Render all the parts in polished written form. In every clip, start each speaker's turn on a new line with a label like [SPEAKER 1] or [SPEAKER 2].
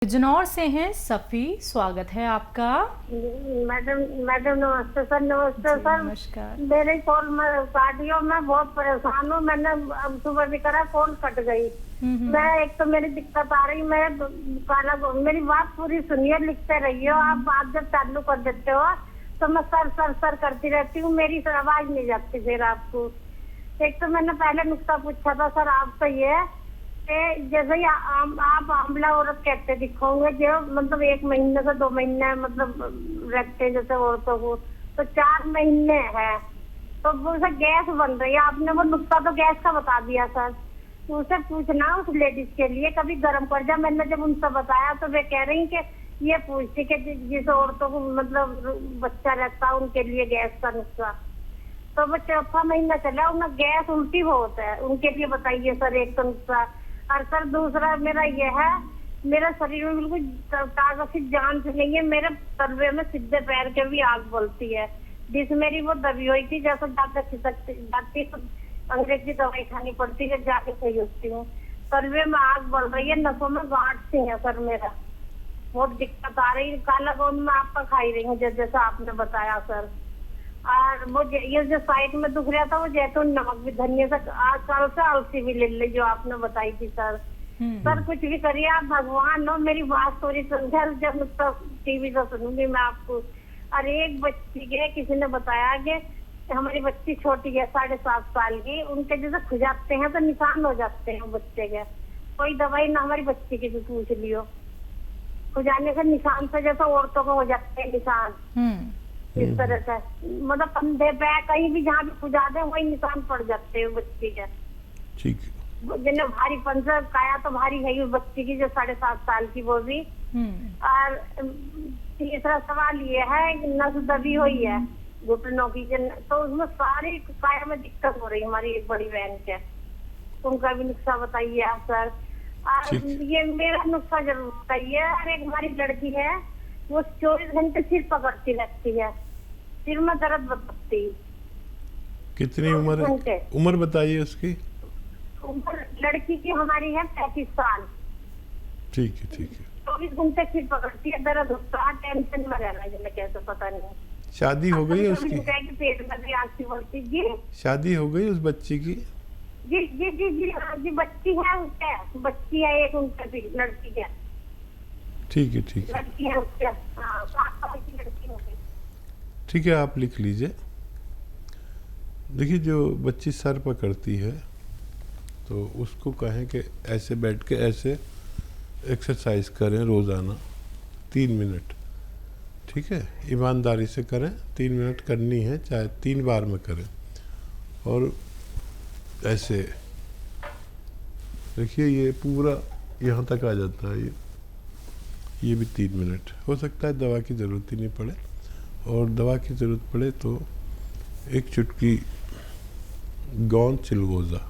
[SPEAKER 1] बिजनौर से हैं सफ़ी, स्वागत है आपका।
[SPEAKER 2] मैडम मैडम नमस्ते सर। नमस्ते
[SPEAKER 1] जी,
[SPEAKER 2] सर।
[SPEAKER 1] नमस्कार।
[SPEAKER 2] मेरे कॉल में काटियो, मैं बहुत परेशान हूँ। मैंने अब सुबह भी करा, कॉल कट गई। मैं एक तो मेरी दिक्कत आ रही, मैं काला मेरी बात पूरी सुनिए, लिखते रहिए। आप बात जब चालू कर देते हो तो मैं सर सर सर करती रहती हूँ, मेरी आवाज नहीं जाती फिर आपको। एक तो मैंने पहले नुक्ता पूछा था सर आपसे, ये जैसे ही आप आंवला औरत कहते दिखोगे, जो मतलब 1 महीने से 2 महीने मतलब रखते हैं जैसे औरतों को, तो 4 महीने है तो वो उसे गैस बन रही है। आपने वो नुक्ता तो गैस का बता दिया सर। तो उसे पूछना उस लेडीज के लिए कभी गर्म कर जा। मैंने जब उनसे बताया तो वे कह रही कि ये पूछती कि जिस औरतों को मतलब बच्चा रहता उनके लिए गैस का नुस्खा। तो वो 4था महीना चला, उन्हें गैस उल्टी बहुत है, उनके लिए बताइए सर एक तो नुस्खा। और सर दूसरा मेरा ये है, मेरा शरीर में बिल्कुल ताकत की जान से नहीं है। मेरे तलवे में सीधे पैर के भी आग बोलती है, जिस मेरी वो दबी हुई थी, जैसे जाकर खिसकती जाती तो अंग्रेजी दवाई खानी पड़ती है, जाके सही होती हूँ। तलवे में आग बढ़ रही है, नसों में गांठ सी है सर, मेरा बहुत दिक्कत आ रही है। काला गोंद में आपका खाई रही हूँ जैसा आपने बताया सर। और वो ये जो साइड में दुख रहा था, वो जैतून नमक भी धनिया से आज कल से अलसी भी ले ली जो आपने बताई थी सर। सर कुछ भी करिए आप, भगवान हो, मेरी बात थोड़ी समझा। जब टीवी से सुनूंगी मैं आपको। और एक बच्ची के किसी ने बताया कि हमारी बच्ची छोटी है 7.5 साल की, उनके जैसे खुजाते हैं तो निशान हो जाते हैं बच्चे के। कोई दवाई ना हमारी बच्ची की भी पूछ लियो, खुजाने से निशान से जैसे औरतों को हो जाते हैं निशान, इस तरह से मतलब कंधे पे कहीं भी जहाँ भी खुजा दे वही निशान पड़ जाते हैं बच्ची के।
[SPEAKER 3] ठीक।
[SPEAKER 2] जिन्हें भारी पंसर काया तो भारी है ही बच्ची की, जो 7.5 साल की, वो भी। और तीसरा सवाल ये है कि नस दबी हुई है घुटनों की, तो उसमें सारी काया में दिक्कत हो रही है हमारी एक बड़ी बहन के। उनका भी नुस्खा बताइए आप सर। और ये मेरा नुस्खा जरूर बताइए। और एक हमारी लड़की है, वो 24 घंटे सिर पकड़ती रहती है, सिर में दर्द बताती।
[SPEAKER 3] कितनी उम्र है? उम्र बताइए उसकी।
[SPEAKER 2] उम्र लड़की की हमारी है 35 साल।
[SPEAKER 3] ठीक है ठीक है।
[SPEAKER 2] 24 घंटे सिर पकड़ती है, दर्द होता है, टेंशन में रहना है, जिन्हें कैसे पता नहीं।
[SPEAKER 3] शादी हो गई है उसकी?
[SPEAKER 2] पेट में भी आंखें बोलती जी।
[SPEAKER 3] शादी हो गई उस बच्ची की?
[SPEAKER 2] जी जी जी जी हाँ जी, बच्ची है उसके, बच्ची है एक उनके भी, लड़की है।
[SPEAKER 3] ठीक है ठीक है
[SPEAKER 2] लड़की है उसके, हाँ 7 साल की लड़की हो गई।
[SPEAKER 3] ठीक है, आप लिख लीजिए। देखिए, जो बच्ची सर पकड़ती है तो उसको कहें कि ऐसे बैठ के ऐसे एक्सरसाइज करें रोज़ाना 3 मिनट। ठीक है, ईमानदारी से करें, 3 मिनट करनी है, चाहे 3 बार में करें। और ऐसे देखिए, ये पूरा यहाँ तक आ जाता है, ये भी 3 मिनट। हो सकता है दवा की ज़रूरत ही नहीं पड़े, और दवा की ज़रूरत पड़े तो एक चुटकी गौंद चिलगोज़ा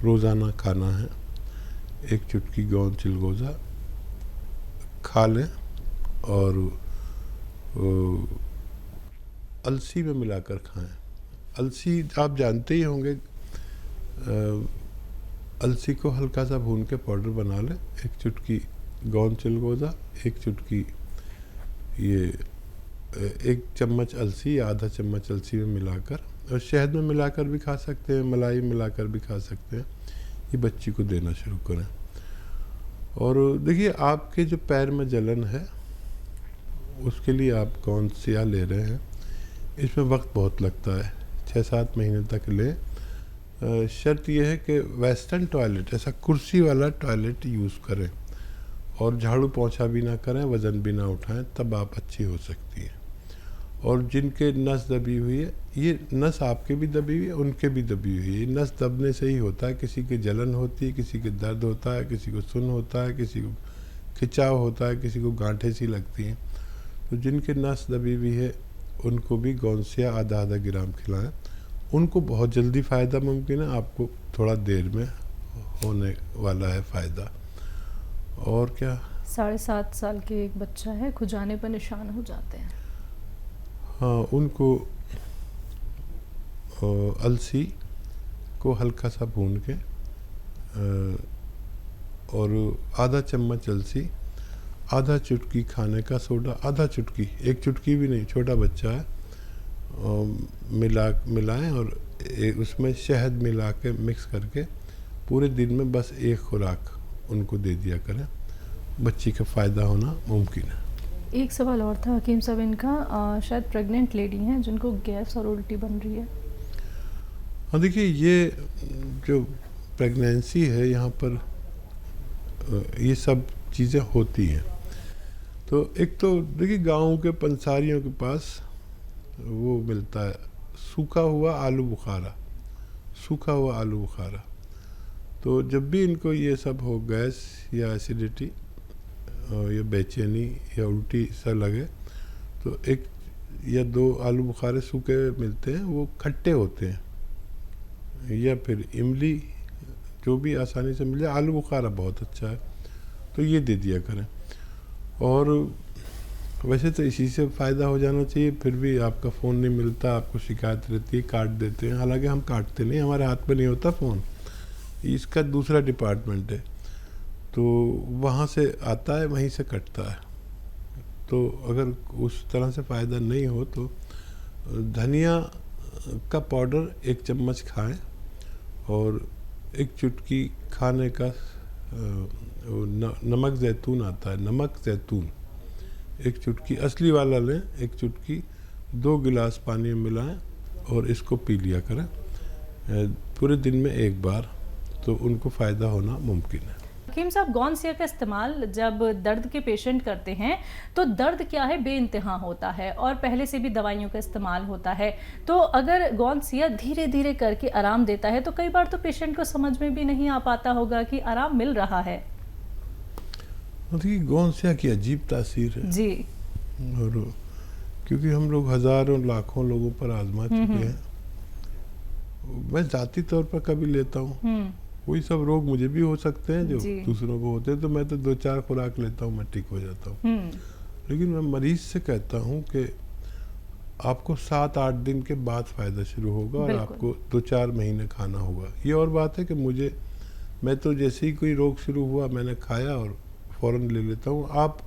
[SPEAKER 3] रोज़ाना खाना है। एक चुटकी गौंद चिलगोज़ा खा लें, और अलसी में मिलाकर खाएं। अलसी आप जानते ही होंगे, अलसी को हल्का सा भून के पाउडर बना लें। एक चुटकी गौंद चिलगोज़ा, एक चुटकी ये 1 चम्मच अलसी या आधा चम्मच अलसी में मिलाकर, और शहद में मिलाकर भी खा सकते हैं, मलाई मिलाकर भी खा सकते हैं। ये बच्ची को देना शुरू करें। और देखिए, आपके जो पैर में जलन है उसके लिए आप कौन सा ले रहे हैं, इसमें वक्त बहुत लगता है, 6-7 महीने तक लें। शर्त यह है कि वेस्टर्न टॉयलेट, ऐसा कुर्सी वाला टॉयलेट यूज़ करें, और झाड़ू पोंछा भी ना करें, वज़न भी ना उठाएं, तब आप अच्छी हो सकती हैं। और जिनके नस दबी हुई है, ये नस आपके भी दबी हुई है, उनके भी दबी हुई है। नस दबने से ही होता है, किसी की जलन होती है, किसी के दर्द होता है, किसी को सुन्न होता है, किसी को खिंचाव होता है, किसी को गांठें सी लगती हैं। तो जिनके नस दबी हुई है उनको भी गौंसिया आधा ग्राम खिलाएं। उनको बहुत जल्दी फ़ायदा मुमकिन है, आपको थोड़ा देर में होने वाला है फ़ायदा। और क्या?
[SPEAKER 1] 7.5 साल के एक बच्चा है, खुजाने पर निशान हो जाते हैं।
[SPEAKER 3] हाँ, उनको अलसी को हल्का सा भून के और आधा चम्मच अलसी, आधा चुटकी खाने का सोडा, आधा चुटकी, एक चुटकी भी नहीं, छोटा बच्चा है, मिलाएं और उसमें शहद मिला के मिक्स करके पूरे दिन में बस एक खुराक उनको दे दिया करें, बच्ची का फ़ायदा होना मुमकिन है।
[SPEAKER 1] एक सवाल और था हकीम साहब इनका, शायद प्रेग्नेंट लेडी हैं जिनको गैस और उल्टी बन रही है।
[SPEAKER 3] हाँ देखिए, ये जो प्रेगनेंसी है यहाँ पर ये सब चीज़ें होती हैं। तो एक तो देखिए गाँव के पंसारियों के पास वो मिलता है सूखा हुआ आलू बुखारा, सूखा हुआ आलू बुखारा। तो जब भी इनको ये सब हो, गैस या एसिडिटी या बेचैनी या उल्टी सा लगे, तो एक या दो आलू बुखारे सूखे मिलते हैं, वो खट्टे होते हैं, या फिर इमली, जो भी आसानी से मिल जाए। आलू बुखारा बहुत अच्छा है, तो ये दे दिया करें। और वैसे तो इसी से फ़ायदा हो जाना चाहिए, फिर भी आपका फ़ोन नहीं मिलता, आपको शिकायत रहती है, काट देते हैं। हालांकि हम काटते नहीं, हमारे हाथ में नहीं होता फ़ोन, इसका दूसरा डिपार्टमेंट है, तो वहाँ से आता है, वहीं से कटता है। तो अगर उस तरह से फ़ायदा नहीं हो तो धनिया का पाउडर 1 चम्मच खाएं और एक चुटकी खाने का नमक ज़ैतून आता है, नमक ज़ैतून 1 चुटकी असली वाला लें, 1 चुटकी 2 गिलास पानी में मिलाएं और इसको पी लिया करें पूरे दिन में 1 बार, तो उनको फ़ायदा होना मुमकिन है।
[SPEAKER 1] हकीम साहब, गौनसिया का इस्तेमाल जब दर्द के पेशेंट करते हैं तो दर्द क्या है बेइंतहा होता है और पहले से भी दवाइयों का इस्तेमाल होता है। तो अगर गौनसिया धीरे धीरे करके आराम देता है तो कई बार तो पेशेंट को समझ में भी नहीं आ पाता होगा कि आराम मिल रहा है।
[SPEAKER 3] देखिए गौनसिया की अजीब तासीर है
[SPEAKER 1] जी,
[SPEAKER 3] और क्योंकि हम लोग हज़ारों लाखों लोगों पर आजमा चुके हैं। मैं ज़ाती तौर पर कभी लेता हूँ, वही सब रोग मुझे भी हो सकते हैं जो दूसरों को होते हैं, तो मैं तो 2-4 खुराक लेता हूँ, मैं ठीक हो जाता हूँ। लेकिन मैं मरीज से कहता हूँ कि आपको 7-8 दिन के बाद फ़ायदा शुरू होगा और आपको 2-4 महीने खाना होगा। ये और बात है कि मैं तो जैसे ही कोई रोग शुरू हुआ मैंने खाया और फ़ौरन ले लेता हूँ। आप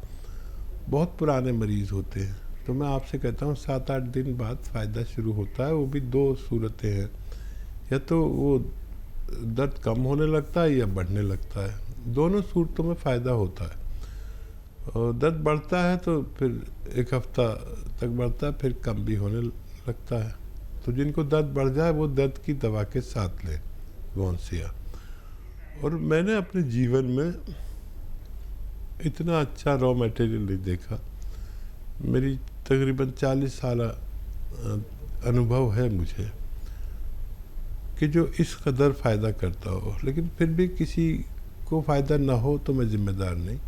[SPEAKER 3] बहुत पुराने मरीज़ होते हैं, तो मैं आपसे कहता हूँ 7-8 दिन बाद फ़ायदा शुरू होता है। वो भी 2 सूरतें हैं, या तो वो दर्द कम होने लगता है या बढ़ने लगता है, दोनों सूरतों में फ़ायदा होता है। और दर्द बढ़ता है तो फिर 1 हफ्ता तक बढ़ता है, फिर कम भी होने लगता है। तो जिनको दर्द बढ़ जाए वो दर्द की दवा के साथ लें गौनसिया। और मैंने अपने जीवन में इतना अच्छा रॉ मटेरियल नहीं देखा। मेरी तकरीबन 40 साल अनुभव है मुझे कि जो इस कदर फ़ायदा करता हो, लेकिन फिर भी किसी को फ़ायदा ना हो तो मैं ज़िम्मेदार नहीं।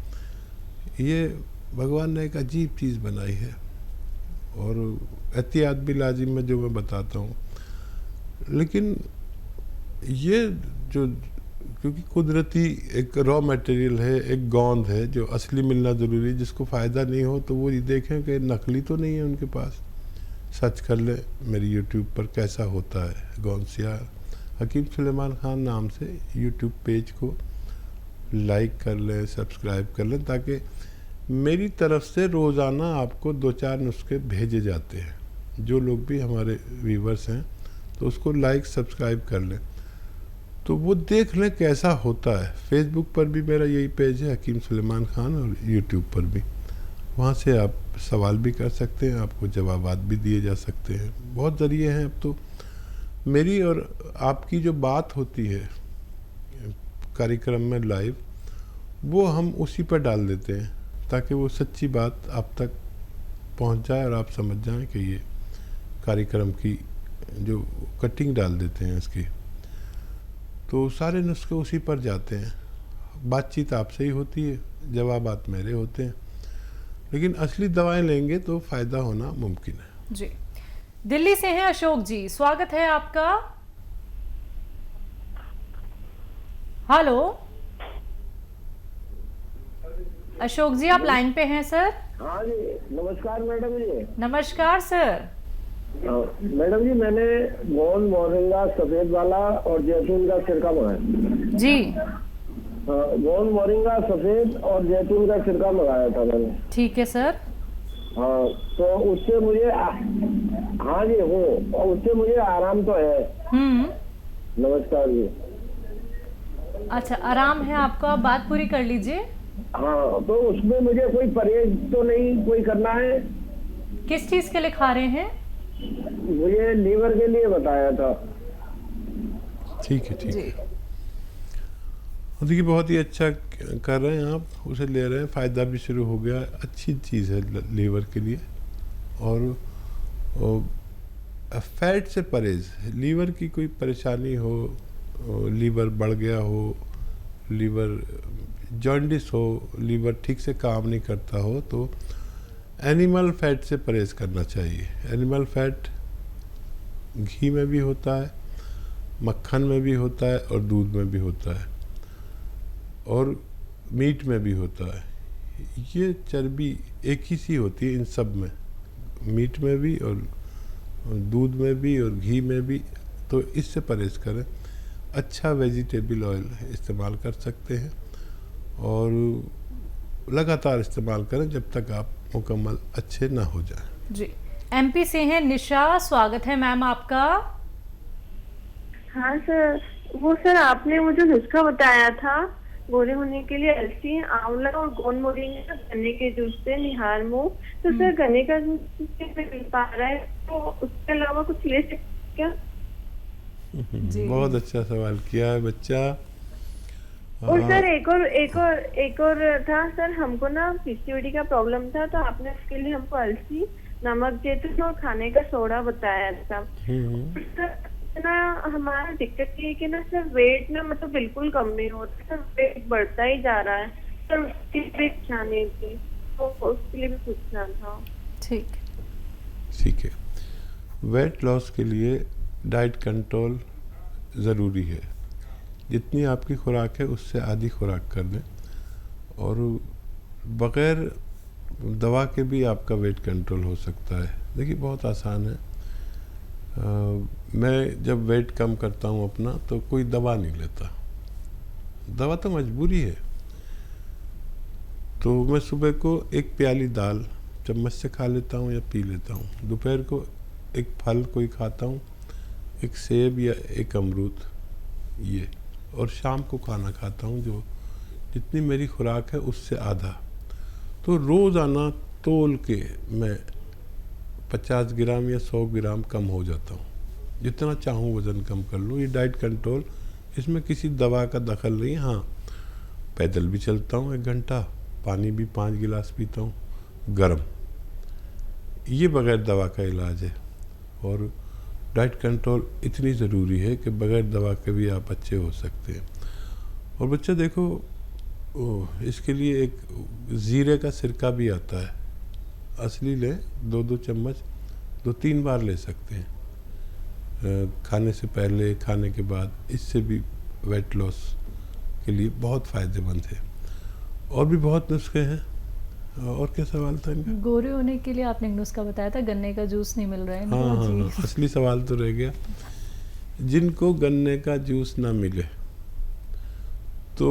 [SPEAKER 3] ये भगवान ने एक अजीब चीज़ बनाई है और एहतियात भी लाजिम है जो मैं बताता हूँ। लेकिन ये जो क्योंकि कुदरती एक रॉ मटेरियल है, एक गोंद है जो असली मिलना ज़रूरी है, जिसको फ़ायदा नहीं हो तो वो ये देखें कि नकली तो नहीं है उनके पास। सर्च कर ले मेरी यूट्यूब पर कैसा होता है गौनसिया, हकीम सुलेमान खान नाम से यूट्यूब पेज को लाइक कर लें, सब्सक्राइब कर लें, ताकि मेरी तरफ से रोज़ाना आपको 2-4 नुस्खे भेजे जाते हैं। जो लोग भी हमारे व्यूवर्स हैं तो उसको लाइक सब्सक्राइब कर लें, तो वो देख लें कैसा होता है। फेसबुक पर भी मेरा यही पेज है हकीम सुलेमान खान, और यूट्यूब पर भी। वहाँ से आप सवाल भी कर सकते हैं, आपको जवाबात भी दिए जा सकते हैं। बहुत ज़रिए हैं अब तो। मेरी और आपकी जो बात होती है कार्यक्रम में लाइव, वो हम उसी पर डाल देते हैं ताकि वो सच्ची बात आप तक पहुंच जाए और आप समझ जाएं कि ये कार्यक्रम की जो कटिंग डाल देते हैं इसकी, तो सारे नुस्खे उसी पर जाते हैं। बातचीत आपसे ही होती है, जवाबात मेरे होते हैं, लेकिन असली दवाएं लेंगे तो फ़ायदा होना मुमकिन है।
[SPEAKER 1] जी, दिल्ली से हैं अशोक जी, स्वागत है आपका। हेलो अशोक जी, आप लाइन पे हैं सर?
[SPEAKER 4] हाँ जी, नमस्कार मैडम जी।
[SPEAKER 1] नमस्कार सर।
[SPEAKER 4] मैडम जी, मैंने गोंद, मोरिंगा, सफेद वाला और जैतून का सिरका मंगाया
[SPEAKER 1] जी।
[SPEAKER 4] गोंद मोरिंगा सफेद और जैतून का छिड़का मंगाया था मैंने।
[SPEAKER 1] ठीक है सर।
[SPEAKER 4] हाँ, तो उससे मुझे हाँ जी हो, और उससे मुझे आराम तो है। नमस्कार जी।
[SPEAKER 1] अच्छा, आराम है आपको, आप बात पूरी कर लीजिए।
[SPEAKER 4] हाँ, तो उसमें मुझे कोई परहेज तो नहीं कोई करना है?
[SPEAKER 1] किस चीज के लिए खा रहे हैं?
[SPEAKER 4] मुझे लीवर के लिए बताया था।
[SPEAKER 3] ठीक है, ठीक
[SPEAKER 1] जी।
[SPEAKER 3] है। और देखिए बहुत ही अच्छा कर रहे हैं आप, उसे ले रहे हैं, फ़ायदा भी शुरू हो गया, अच्छी चीज़ है लीवर के लिए। और फैट से परहेज, लीवर की कोई परेशानी हो, लीवर बढ़ गया हो, लीवर जॉन्डिस हो, लीवर ठीक से काम नहीं करता हो, तो एनिमल फैट से परहेज करना चाहिए। एनिमल फैट घी में भी होता है, मक्खन में भी होता है और दूध में भी होता है और मीट में भी होता है। ये चर्बी एक ही सी होती है इन सब में, मीट में भी और दूध में भी और घी में भी। तो इससे परहेज करें। अच्छा वेजिटेबल ऑयल इस्तेमाल कर सकते हैं और लगातार इस्तेमाल करें जब तक आप मुकम्मल अच्छे ना हो जाएं।
[SPEAKER 1] जी। एमपी से हैं निशा, स्वागत है मैम आपका।
[SPEAKER 5] हाँ सर, वो सर आपने मुझे नुस्खा बताया था गोरे होने के लिए, अलसी, आंवला और गोंद मोरिंगा, गन्ने के जूस से निहार मुंह। तो सर गन्ने का जूस मिल पा रहा है, तो उसके अलावा कुछ ले सकते क्या?
[SPEAKER 3] बहुत अच्छा सवाल किया है बच्चा।
[SPEAKER 5] और सर एक और था सर, हमको ना पीसीओडी का प्रॉब्लम था, तो आपने उसके लिए हमको अलसी, नमक, जैतून और खाने का सोडा बताया था। ना हमारा दिक्कत ये है कि ना सर वेट ना मतलब बिल्कुल कम नहीं होता सर, वेट बढ़ता ही जा रहा है सर, उसकी भी जाने थी, तो उसके लिए भी पूछना था।
[SPEAKER 1] ठीक
[SPEAKER 3] है। वेट लॉस के लिए डाइट कंट्रोल ज़रूरी है। जितनी आपकी खुराक है उससे आधी खुराक कर लें और बग़ैर दवा के भी आपका वेट कंट्रोल हो सकता है। देखिए बहुत आसान है। मैं जब वेट कम करता हूँ अपना तो कोई दवा नहीं लेता, दवा तो मजबूरी है। तो मैं सुबह को एक प्याली दाल चम्मच से खा लेता हूँ या पी लेता हूँ, दोपहर को एक फल कोई खाता हूँ, एक सेब या एक अमरूद ये, और शाम को खाना खाता हूँ जो जितनी मेरी खुराक है उससे आधा। तो रोज़ाना तोल के मैं 50 ग्राम या 100 ग्राम कम हो जाता हूँ, जितना चाहूँ वज़न कम कर लूँ। ये डाइट कंट्रोल, इसमें किसी दवा का दखल नहीं। हाँ, पैदल भी चलता हूँ 1 घंटा, पानी भी 5 गिलास पीता हूँ गर्म, ये बग़ैर दवा का इलाज है। और डाइट कंट्रोल इतनी ज़रूरी है कि बग़ैर दवा के भी आप अच्छे हो सकते हैं। और बच्चा देखो, इसके लिए एक ज़ीरे का सिरका भी आता है, असली लें, 2-2 चम्मच 2-3 बार ले सकते हैं, खाने से पहले, खाने के बाद। इससे भी वेट लॉस के लिए बहुत फ़ायदेमंद है। और भी बहुत नुस्खे हैं। और क्या सवाल था इनका?
[SPEAKER 1] गोरे होने के लिए आपने एक नुस्खा बताया था, गन्ने का जूस नहीं मिल रहा है।
[SPEAKER 3] हाँ, असली सवाल तो रह गया। जिनको गन्ने का जूस ना मिले तो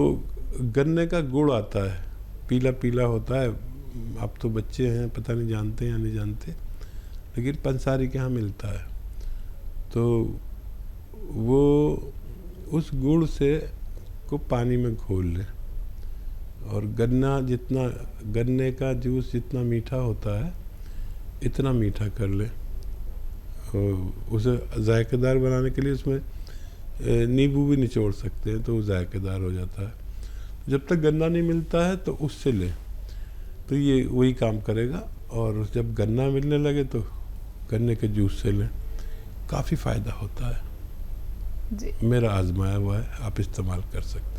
[SPEAKER 3] गन्ने का गुड़ आता है, पीला पीला होता है। आप तो बच्चे हैं, पता नहीं जानते या नहीं जानते, लेकिन पंसारी के यहाँ मिलता है। तो वो उस गुड़ से को पानी में घोल लें और गन्ने का जूस जितना मीठा होता है इतना मीठा कर लें। उसे जायकेदार बनाने के लिए उसमें नींबू भी निचोड़ सकते हैं, तो वो जायकेदार हो जाता है। जब तक गन्ना नहीं मिलता है तो उससे लें, तो ये वही काम करेगा। और जब गन्ना मिलने लगे तो गन्ने के जूस से लें, काफ़ी फ़ायदा होता है।
[SPEAKER 1] जी।
[SPEAKER 3] मेरा आजमाया हुआ है, आप इस्तेमाल कर सकते हैं।